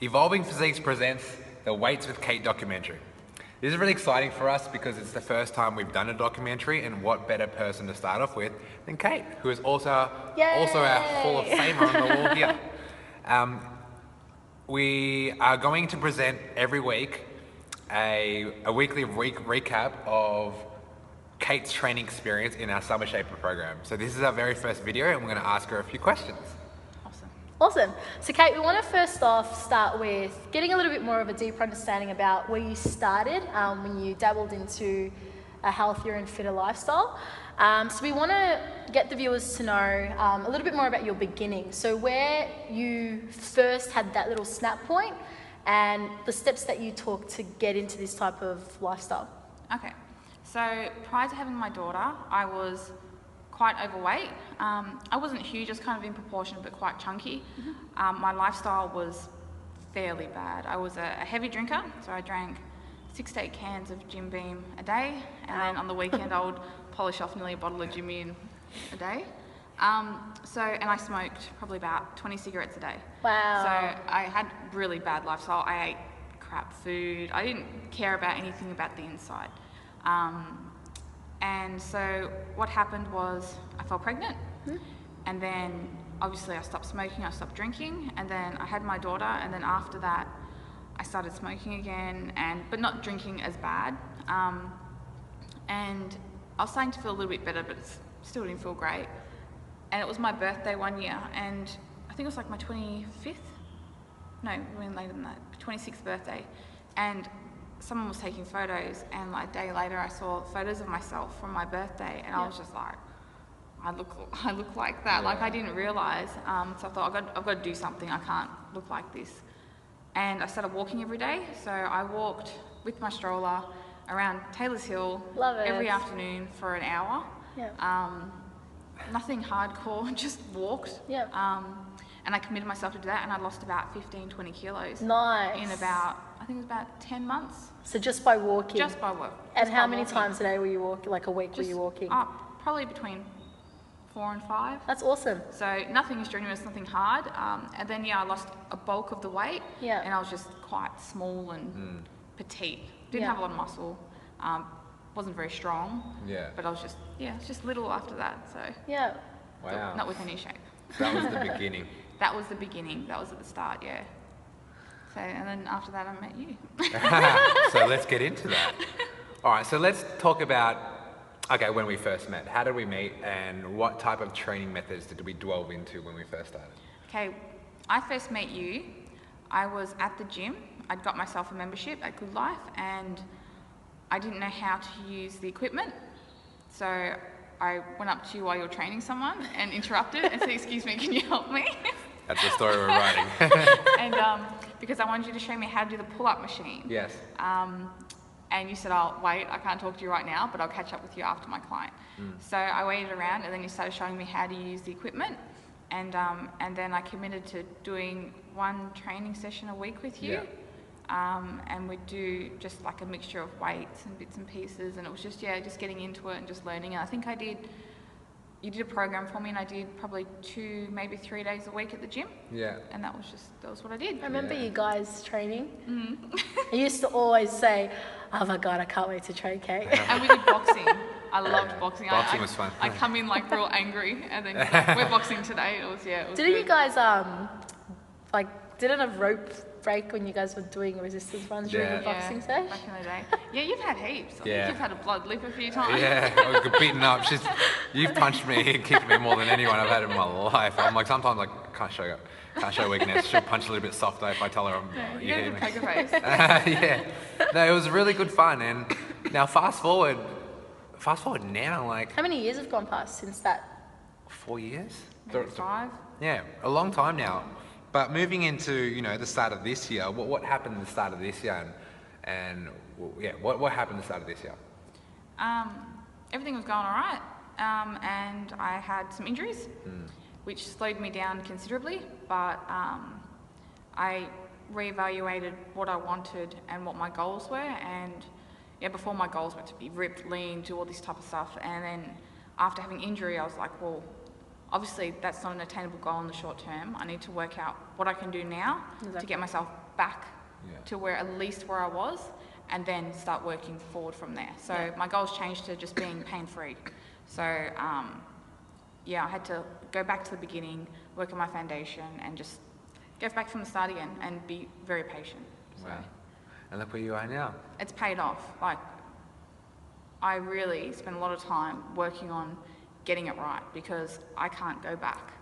Evolving Physiques presents the Weights with Kate documentary. This is really exciting for us because it's the first time we've done a documentary, and what better person to start off with than Kate, who is also our Hall of Famer on the wall here. We are going to present every week a weekly recap of Kate's training experience in our Summer Shaper program. So this is our very first video, and we're going to ask her a few questions. Awesome. So Kate, we want to first off start with getting a little bit more of a deeper understanding about where you started when you dabbled into a healthier and fitter lifestyle. So we want to get the viewers to know a little bit more about your beginning. So where you first had that little snap point and the steps that you took to get into this type of lifestyle. Okay, so prior to having my daughter, I was quite overweight. I wasn't huge, just kind of in proportion, but quite chunky. My lifestyle was fairly bad. I was a heavy drinker, so I drank 6 to 8 cans of Jim Beam a day, and then on the weekend I would polish off nearly a bottle of Jimmy in a day. And I smoked probably about 20 cigarettes a day. Wow. So I had really bad lifestyle. I ate crap food. I didn't care about anything about the inside. And so what happened was I fell pregnant, and then obviously I stopped smoking, I stopped drinking, and then I had my daughter, and then after that I started smoking again, but not drinking as bad. And I was starting to feel a little bit better, but it still didn't feel great. And it was my birthday one year, and I think it was like my 25th, no, even later than that, 26th birthday. And someone was taking photos, and like a day later I saw photos of myself from my birthday, and I was just like, I look like that. Like I didn't realize. So I thought I've got to do something. I can't look like this. And I started walking every day. So I walked with my stroller around Taylor's Hill every afternoon for an hour. Nothing hardcore, just walked. And I committed myself to do that, and I lost about 15-20 kilos. Nice. In about, I think it was about 10 months. So just by walking? Just by walking. And how many times a day were you walking, like a week were you walking? Probably between 4 and 5. That's awesome. So nothing strenuous, nothing hard. And then I lost a bulk of the weight. And I was just quite small and petite. Didn't have a lot of muscle. Wasn't very strong. But I was just, it's just little after that. So Wow. Not with any shape. That was the beginning. That was the beginning. That was at the start, So, and then after that, I met you. So let's get into that. All right, so let's talk about, when we first met. How did we meet, and what type of training methods did we delve into when we first started? Okay, I first met you. I was at the gym. I'd got myself a membership at Good Life, and I didn't know how to use the equipment. So I went up to you while you were training someone and interrupted and said, "Excuse me, can you help me?" That's the story we're writing. And because I wanted you to show me how to do the pull-up machine. Yes. And you said, "I'll wait, I can't talk to you right now, but I'll catch up with you after my client." So I waited around, and then you started showing me how to use the equipment. And then I committed to doing 1 training session a week with you. And we'd do just like a mixture of weights and bits and pieces, and it was just just getting into it and just learning. And I think you did a program for me, and I did probably 2, maybe 3 days a week at the gym. And that was what I did. I remember you guys training. I used to always say, "Oh my God, I can't wait to train Kate." And we did boxing. I loved boxing. Boxing was fun. I come in like real angry, and then we're boxing today. It was Didn't good. you guys didn't a rope break when you guys were doing resistance runs during the boxing sesh? Back in the day. Yeah, you've had heaps. I think you've had a blood lip a few times. Yeah, I was beaten up. You've punched me and kicked me more than anyone I've had in my life. I'm like, sometimes can't show weakness. She'll punch a little bit softer if I tell her you don't have poker face. No, it was really good fun. And now fast forward now, like, how many years have gone past since that? 4 years? Maybe 5. Yeah, a long time now. But moving into, the start of this year, what happened at the start of this year, what happened at the start of this year? Everything was going all right, and I had some injuries, which slowed me down considerably, but I reevaluated what I wanted and what my goals were, and before my goals were to be ripped, lean, do all this type of stuff, and then after having injury, I was like, well, obviously that's not an attainable goal in the short term. I need to work out what I can do now to get myself back to at least where I was, and then start working forward from there. So my goals changed to just being pain-free. So I had to go back to the beginning, work on my foundation, and just go back from the start again and be very patient. Wow. And look where you are now. It's paid off. Like, I really spent a lot of time working on getting it right, because I can't go back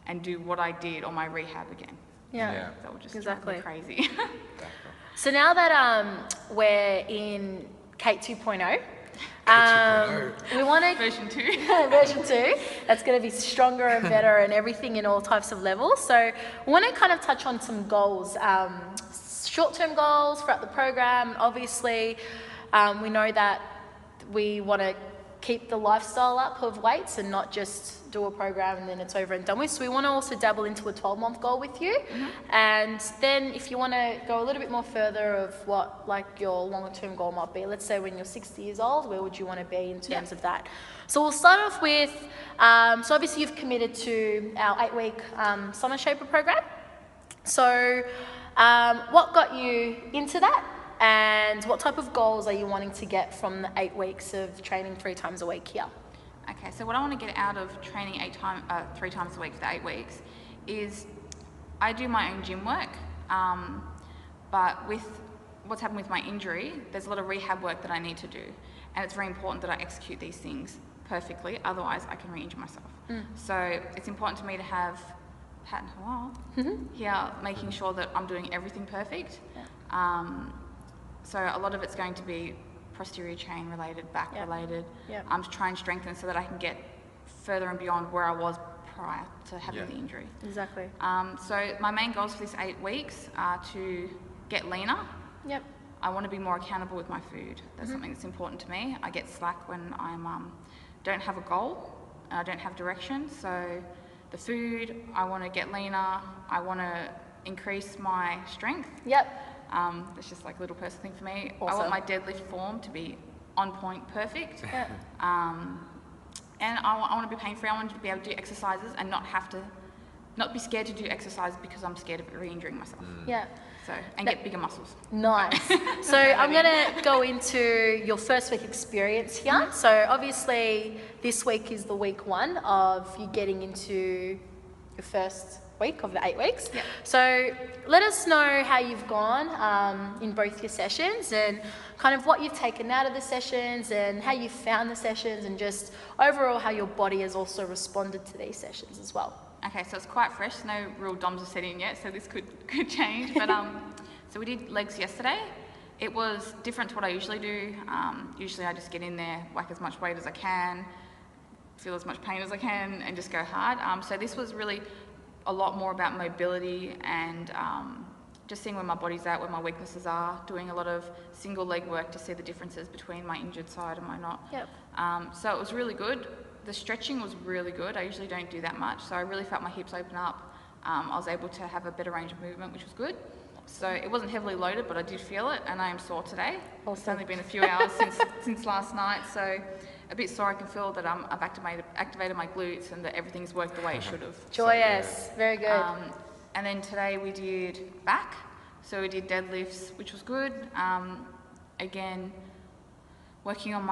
and do what I did on my rehab again. Yeah. That would just drive me crazy. So now that we're in Kate 2.0, we want to version 2. version 2. That's going to be stronger and better and everything in all types of levels. So we want to kind of touch on some goals, short-term goals throughout the program. Obviously, we know that we want to keep the lifestyle up of weights and not just do a program and then it's over and done with. So we want to also dabble into a 12-month goal with you. And then if you want to go a little bit more further of what like your longer-term goal might be, let's say when you're 60 years old, where would you want to be in terms of that? So we'll start off with, so obviously you've committed to our 8-week Summer Shaper program. So what got you into that? And what type of goals are you wanting to get from the 8 weeks of training 3 times a week here? Okay, so what I want to get out of training 3 times a week for the 8 weeks is I do my own gym work, but with what's happened with my injury, there's a lot of rehab work that I need to do, and it's very important that I execute these things perfectly, otherwise I can re-injure myself. So it's important to me to have Pat and Hilal here, making sure that I'm doing everything perfect. So a lot of it's going to be posterior chain related, back related. I'm to try and strengthen so that I can get further and beyond where I was prior to having the injury. Exactly. So my main goals for this 8 weeks are to get leaner. I want to be more accountable with my food. That's something that's important to me. I get slack when I don't have a goal and I don't have direction. So the food, I want to get leaner. I want to increase my strength. That's just like a little personal thing for me. I want my deadlift form to be on point, perfect. And I want to be pain free. I want to be able to do exercises and not be scared to do exercises because I'm scared of re-injuring myself. So, and get bigger muscles. Nice. So I'm going to go into your first week experience here. So obviously this week is the week 1 of you getting into your first week of the 8 weeks. So let us know how you've gone in both your sessions and kind of what you've taken out of the sessions and how you found the sessions and just overall how your body has also responded to these sessions as well. Okay, so it's quite fresh. No real DOMs are set in yet, so this could change. But so we did legs yesterday. It was different to what I usually do. Usually I just get in there, whack as much weight as I can, feel as much pain as I can, and just go hard. So this was really a lot more about mobility and just seeing where my body's at, where my weaknesses are, doing a lot of single leg work to see the differences between my injured side and my not. So it was really good. The stretching was really good. I usually don't do that much, so I really felt my hips open up. I was able to have a better range of movement, which was good. So it wasn't heavily loaded, but I did feel it, and I am sore today. It's only been a few hours since last night, so a bit sore. I can feel that I've activated my glutes and that everything's worked the way it should have. Joyous, very good. And then today we did back, so we did deadlifts, which was good. Again, working on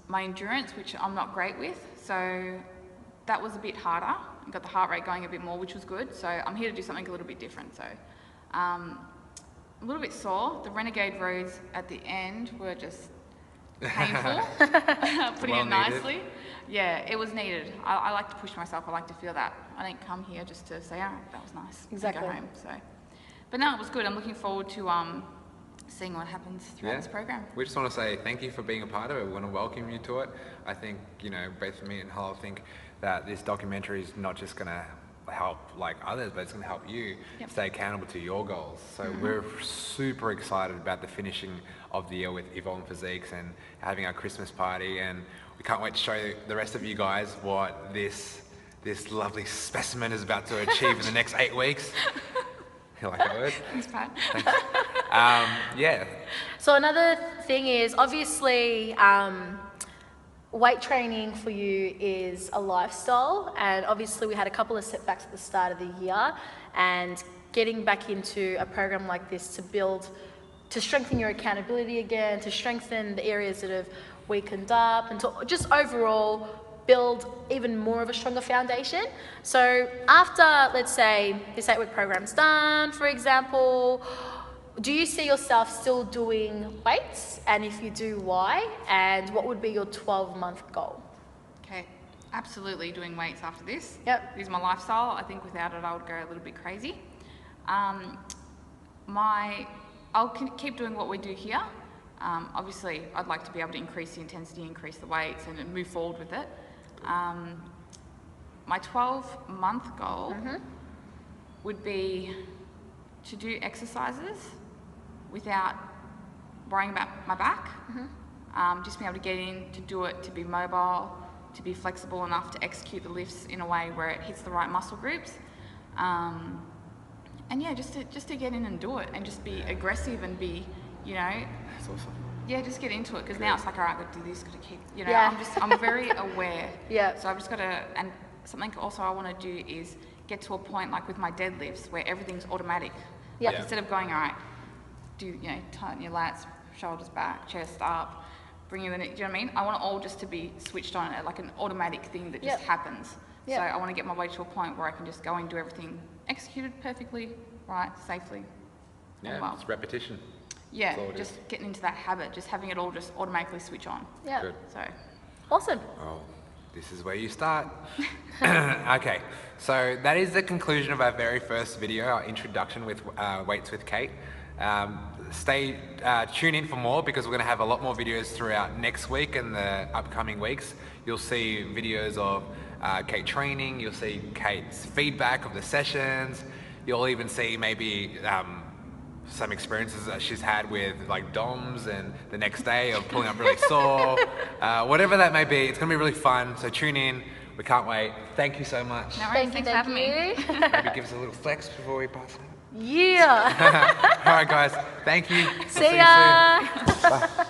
my endurance, which I'm not great with, so that was a bit harder. I got the heart rate going a bit more, which was good. So I'm here to do something a little bit different. So a little bit sore. The renegade rows at the end were just painful, putting it nicely. Yeah, it was needed. I like to push myself. I like to feel that. I didn't come here just to say, oh, that was nice. Exactly. And go home. So, but no, it was good. I'm looking forward to seeing what happens throughout this program. We just want to say thank you for being a part of it. We want to welcome you to it. I think, both me and Hilal think that this documentary is not just going to help like others, but it's going to help you stay accountable to your goals. So we're super excited about the finishing of the year with Evolve and Physiques and having our Christmas party, and we can't wait to show the rest of you guys what this lovely specimen is about to achieve in the next 8 weeks. You like that word? Thanks, Pat. Yeah. So another thing is obviously weight training for you is a lifestyle, and obviously we had a couple of setbacks at the start of the year, and getting back into a program like this to strengthen your accountability again, to strengthen the areas that have weakened up, and to just overall build even more of a stronger foundation. So after, let's say, this 8-week program's done, for example, do you see yourself still doing weights? And if you do, why? And what would be your 12-month goal? Okay, absolutely doing weights after this. Yep. This is my lifestyle. I think without it, I would go a little bit crazy. I'll keep doing what we do here. Obviously, I'd like to be able to increase the intensity, increase the weights, and move forward with it. My 12-month goal would be to do exercises without worrying about my back. Just being able to get in, to do it, to be mobile, to be flexible enough to execute the lifts in a way where it hits the right muscle groups. And yeah, just to get in and do it, and just be aggressive and be, you know, That's awesome. yeah, just get into it, because now it's like, all right, I've got to do this, got to keep, you know, Yeah. I'm very aware. Yeah. So I've just got to, and something also I want to do is get to a point like with my deadlifts where everything's automatic. Yeah. Like instead of going, all right, tighten your lats, shoulders back, chest up, bring you in, do you know what I mean? I want it all just to be switched on, like an automatic thing that just happens. Yep. So I want to get my way to a point where I can just go and do everything executed perfectly, right, safely. Yeah, well. it's repetition. Yeah, That's all it just is. getting into that habit, just having it all just automatically switch on. Yeah. Good. So, Awesome. Oh, this is where you start. Okay, so that is the conclusion of our very first video, our introduction with Weights with Kate. Tune in for more, because we're going to have a lot more videos throughout next week and the upcoming weeks. You'll see videos of Kate training, you'll see Kate's feedback of the sessions, you'll even see maybe some experiences that she's had with like DOMs and the next day of pulling up really sore. Whatever that may be, it's going to be really fun, so tune in. We can't wait. Thank you so much. no worries, thanks for having me. Maybe give us a little flex before we pass out. Yeah. All right, guys. Thank you. We'll See you ya. soon. Bye.